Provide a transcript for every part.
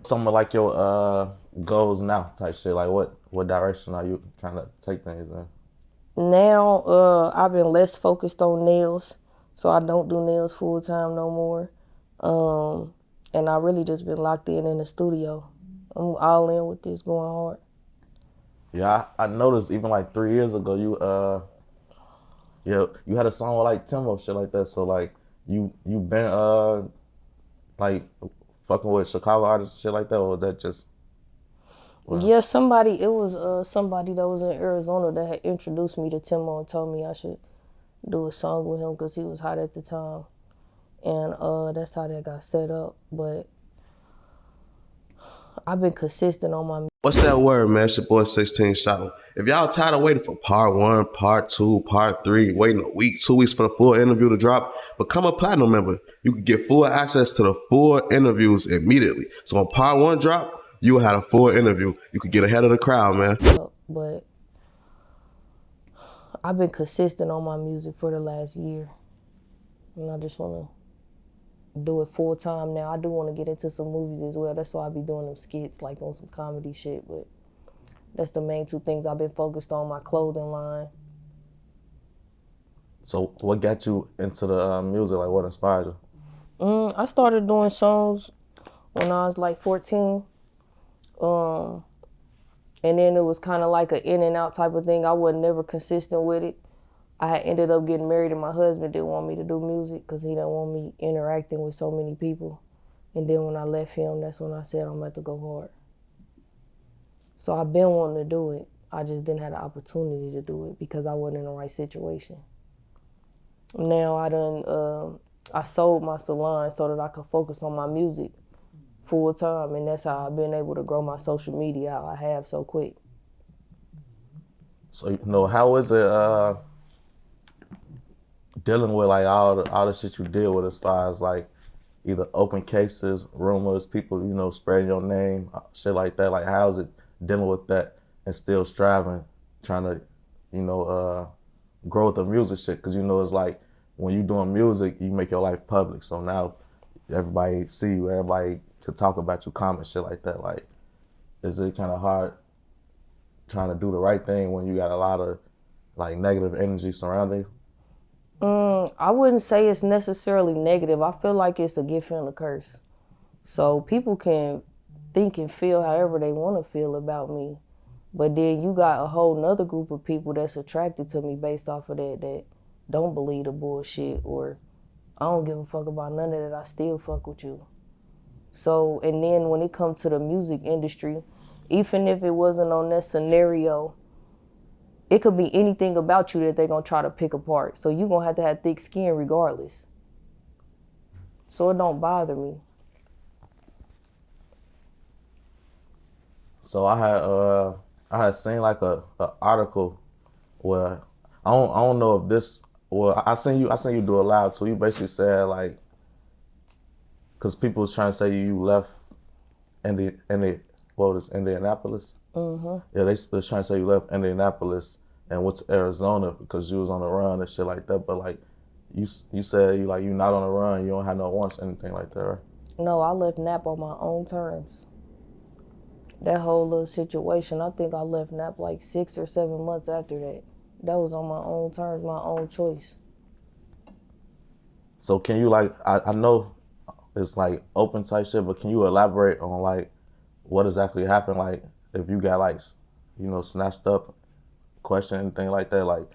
Some of like your goals now type shit. Like what direction are you trying to take things in? Now, I've been less focused on nails, so I don't do nails full time no more. And I really just been locked in the studio. I'm all in with this, going hard. Yeah, I noticed even like 3 years ago you had a song with like Timbo shit like that. So like you been like fucking with Chicago artists and shit like that, or was that just Yeah, it was somebody that was in Arizona that had introduced me to Timo and told me I should do a song with him because he was hot at the time. And that's how that got set up. But I've been consistent on my. What's that word, man? It's your boy 16 Shot. If y'all tired of waiting for part 1, part 2, part 3, waiting a week, 2 weeks for the full interview to drop, become a platinum member. You can get full access to the full interviews immediately. So when part 1 drop, you will have a full interview. You can get ahead of the crowd, man. But I've been consistent on my music for the last year. And I just want to do it full time now. I do want to get into some movies as well. That's why I be doing them skits, like on some comedy shit. But that's the main 2 things I've been focused on, my clothing line. So what got you into the music? Like what inspired you? I started doing songs when I was like 14. And then it was kind of like an in and out type of thing. I wasn't never consistent with it. I had ended up getting married and my husband didn't want me to do music because he didn't want me interacting with so many people. And then when I left him, that's when I said I'm going to go hard. So I've been wanting to do it. I just didn't have the opportunity to do it because I wasn't in the right situation. Now I sold my salon so that I could focus on my music full time, and that's how I've been able to grow my social media out. I have so quick. So how is it dealing with like all the shit you deal with as far as like either open cases, rumors, people spreading your name, shit like that? Like how is it dealing with that and still striving, trying to grow with the music shit? Because it's like when you doing music, you make your life public. So now everybody see you, everybody to talk about you, comment shit like that. Like, is it kind of hard trying to do the right thing when you got a lot of like negative energy surrounding you? I wouldn't say it's necessarily negative. I feel like it's a gift and a curse. So people can think and feel however they want to feel about me. But then you got a whole nother group of people that's attracted to me based off of that don't believe the bullshit, or I don't give a fuck about none of that, I still fuck with you. So, and then when it comes to the music industry, even if it wasn't on that scenario, it could be anything about you that they're gonna try to pick apart. So you're gonna have to have thick skin regardless. So it don't bother me. So I had seen like a article where I don't know if this, well, I seen you do a live too. You basically said like, because people was trying to say you left Indianapolis. Mm-hmm. Yeah, they was trying to say you left Indianapolis and went to Arizona because you was on the run and shit like that. But like, you said you not on the run. You don't have no wants, anything like that, right? No, I left Nap on my own terms. That whole little situation, I think I left Nap like 6 or 7 months after that. That was on my own terms, my own choice. So can you like, I know it's like open type shit, but can you elaborate on like what exactly happened? Like if you got like, snatched up, question, anything like that? Like,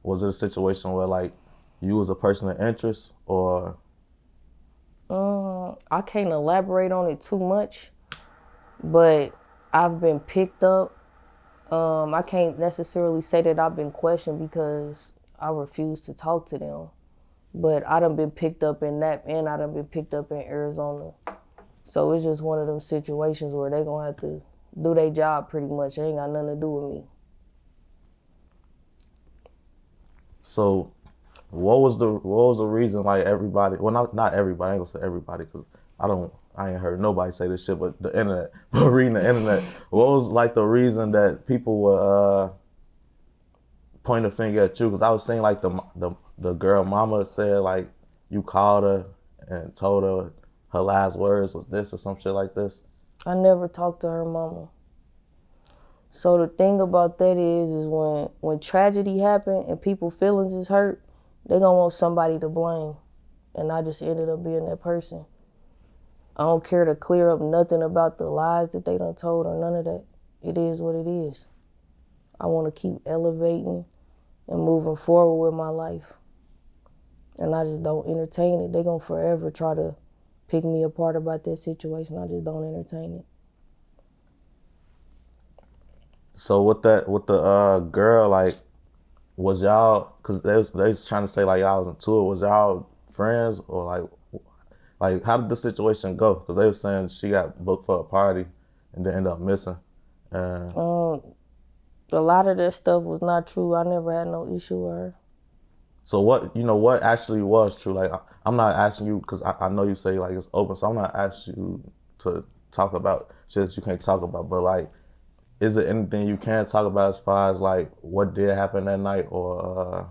was it a situation where like you was a person of interest, or? I can't elaborate on it too much, but I've been picked up. I can't necessarily say that I've been questioned because I refuse to talk to them. But I done been picked up in Nap and I done been picked up in Arizona. So it's just one of them situations where they gonna have to do their job pretty much. It ain't got nothing to do with me. So what was the reason like everybody, well not everybody, I ain't gonna say everybody because I ain't heard nobody say this shit, but the internet, but reading the internet, what was like the reason that people would point a finger at you? Because I was saying like the girl mama said like you called her and told her her last words was this or some shit like this. I never talked to her mama. So the thing about that is when tragedy happened and people feelings is hurt, they gonna want somebody to blame. And I just ended up being that person. I don't care to clear up nothing about the lies that they done told or none of that. It is what it is. I want to keep elevating and moving forward with my life. And I just don't entertain it. They gonna forever try to pick me apart about that situation. I just don't entertain it. So with the girl, like, was y'all, cause they was trying to say like y'all was into it, was y'all friends or like how did the situation go? Cause they were saying she got booked for a party and then ended up missing. A lot of that stuff was not true. I never had no issue with her. So what actually was true? Like I'm not asking you, cause I know you say like it's open, so I'm not asking you to talk about shit that you can't talk about, but like, is there anything you can talk about as far as like what did happen that night, or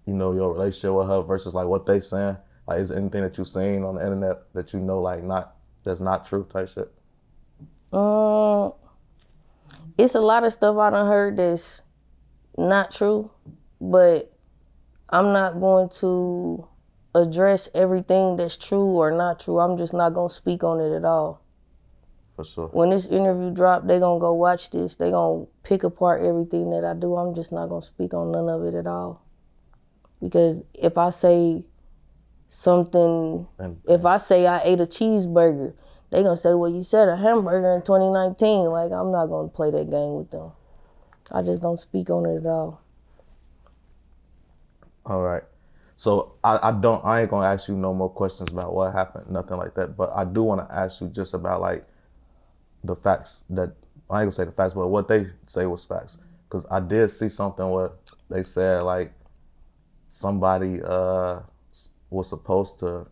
your relationship with her versus like what they saying? Like, is there anything that you seen on the internet that like that's not true type shit? It's a lot of stuff I done heard that's not true, but I'm not going to address everything that's true or not true. I'm just not gonna speak on it at all. For sure. When this interview dropped, they gonna go watch this. They gonna pick apart everything that I do. I'm just not gonna speak on none of it at all. Because if I say something, if I say I ate a cheeseburger, they gonna say, well, you said a hamburger in 2019. Like, I'm not gonna play that game with them. I just don't speak on it at all. All right. So I ain't gonna ask you no more questions about what happened, nothing like that. But I do want to ask you just about like the facts that, I ain't gonna say the facts, but what they say was facts. Cause I did see something where they said like somebody was supposed to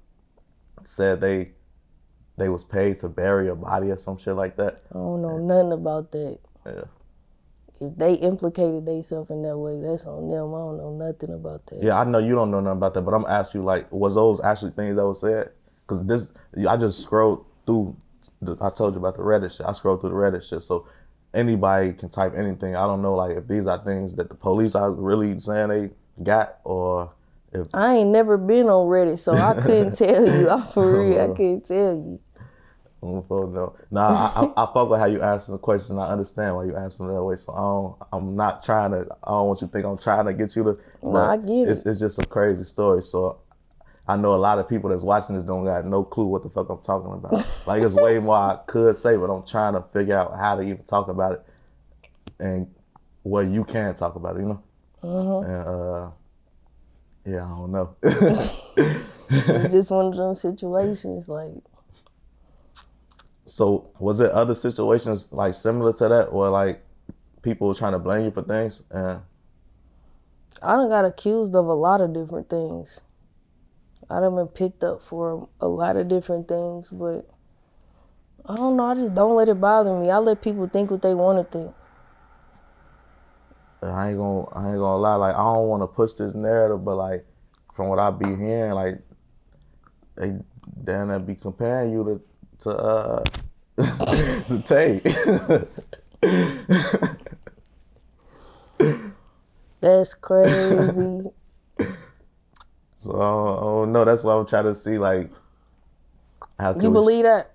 said they was paid to bury a body or some shit like that. I don't know nothing about that. Yeah. If they implicated themselves in that way, that's on them. I don't know nothing about that. Yeah, I know you don't know nothing about that, but I'm asking you, like, was those actually things that was said? Because I just scrolled through, I told you about the Reddit shit. I scrolled through the Reddit shit, so anybody can type anything. I don't know, like, if these are things that the police are really saying they got, or if... I ain't never been on Reddit, so I couldn't tell you. I'm for real, I couldn't tell you. No. Nah, I fuck with how you answer the question. I understand why you answer that way. So I'm not trying to, I don't want you to think I'm trying to get you to. No, I get it. It's just a crazy story. So I know a lot of people that's watching this don't got no clue what the fuck I'm talking about. Like, it's way more I could say, but I'm trying to figure out how to even talk about it and what you can talk about it, And yeah, I don't know. It's just one of those situations, like. So was it other situations like similar to that, or like people trying to blame you for things? I done got accused of a lot of different things. I done been picked up for a lot of different things, but I don't know, I just don't let it bother me. I let people think what they want to think. I ain't gonna lie, like, I don't want to push this narrative, but like from what I be hearing, like they damn near be comparing you to Tay. That's crazy. So I don't know. That's why I'm trying to see, like, how you believe that?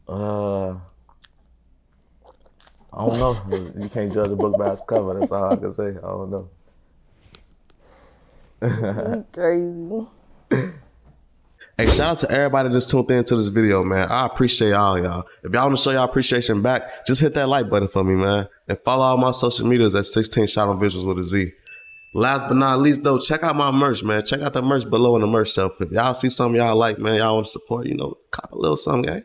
I don't know. You can't judge a book by its cover. That's all I can say. I don't know. You crazy. Hey, shout out to everybody that's tuned into this video, man. I appreciate y'all. If y'all want to show y'all appreciation back, just hit that like button for me, man. And follow all my social medias at 16 Shot on Visualz with a Z. Last but not least, though, check out my merch, man. Check out the merch below in the merch shelf. If y'all see something y'all like, man, y'all want to support, cop a little something, gang.